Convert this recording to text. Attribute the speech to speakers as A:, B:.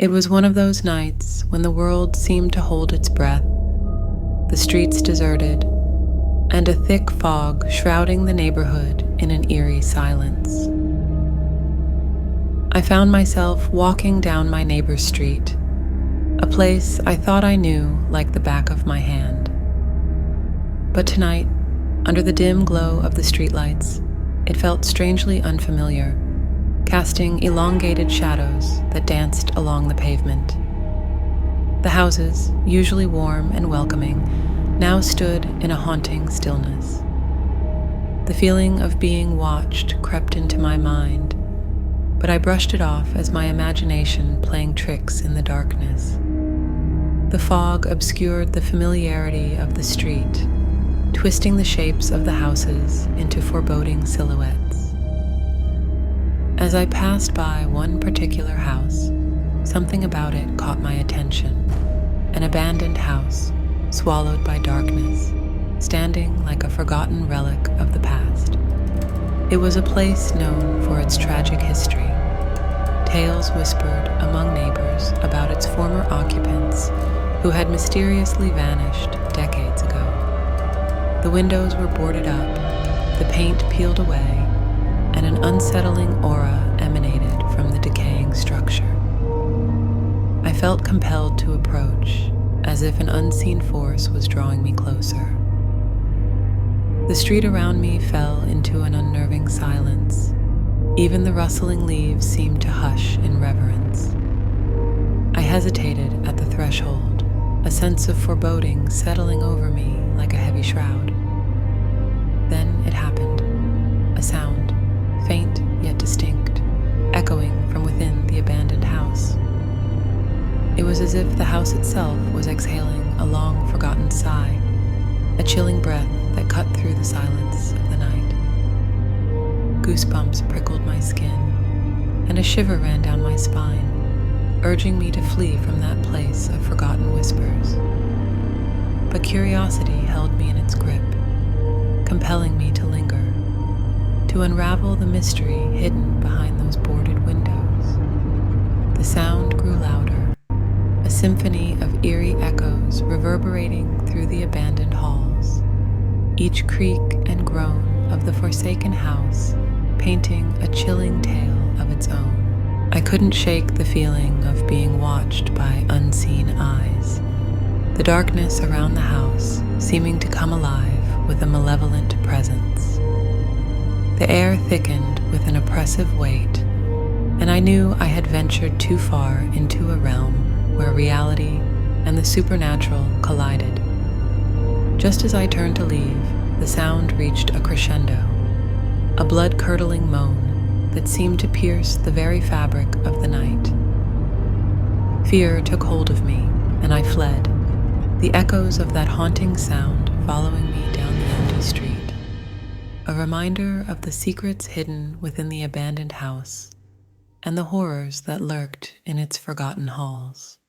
A: It was one of those nights when the world seemed to hold its breath, the streets deserted, and a thick fog shrouding the neighborhood in an eerie silence. I found myself walking down my neighbor's street, a place I thought I knew like the back of my hand. But tonight, under the dim glow of the streetlights, it felt strangely unfamiliar, casting elongated shadows that danced along the pavement. The houses, usually warm and welcoming, now stood in a haunting stillness. The feeling of being watched crept into my mind, but I brushed it off as my imagination playing tricks in the darkness. The fog obscured the familiarity of the street, twisting the shapes of the houses into foreboding silhouettes. As I passed by one particular house, something about it caught my attention. An abandoned house, swallowed by darkness, standing like a forgotten relic of the past. It was a place known for its tragic history. Tales whispered among neighbors about its former occupants who had mysteriously vanished decades ago. The windows were boarded up, the paint peeled away, and an unsettling aura emanated from the decaying structure. I felt compelled to approach, as if an unseen force was drawing me closer. The street around me fell into an unnerving silence. Even the rustling leaves seemed to hush in reverence. I hesitated at the threshold, a sense of foreboding settling over me like a heavy shroud. Then it happened. A sound, faint yet distinct, echoing from within the abandoned house. It was as if the house itself was exhaling a long-forgotten sigh, a chilling breath that cut through the silence of the night. Goosebumps prickled my skin, and a shiver ran down my spine, urging me to flee from that place of forgotten whispers. But curiosity held me in its grip, compelling me to linger, to unravel the mystery hidden behind those boarded windows. The sound grew louder, a symphony of eerie echoes reverberating through the abandoned halls, each creak and groan of the forsaken house painting a chilling tale of its own. I couldn't shake the feeling of being watched by unseen eyes, the darkness around the house seeming to come alive with a malevolent presence. The air thickened with an oppressive weight, and I knew I had ventured too far into a realm where reality and the supernatural collided. Just as I turned to leave, the sound reached a crescendo, a blood-curdling moan that seemed to pierce the very fabric of the night. Fear took hold of me, and I fled, the echoes of that haunting sound following me down the empty street, a reminder of the secrets hidden within the abandoned house and the horrors that lurked in its forgotten halls.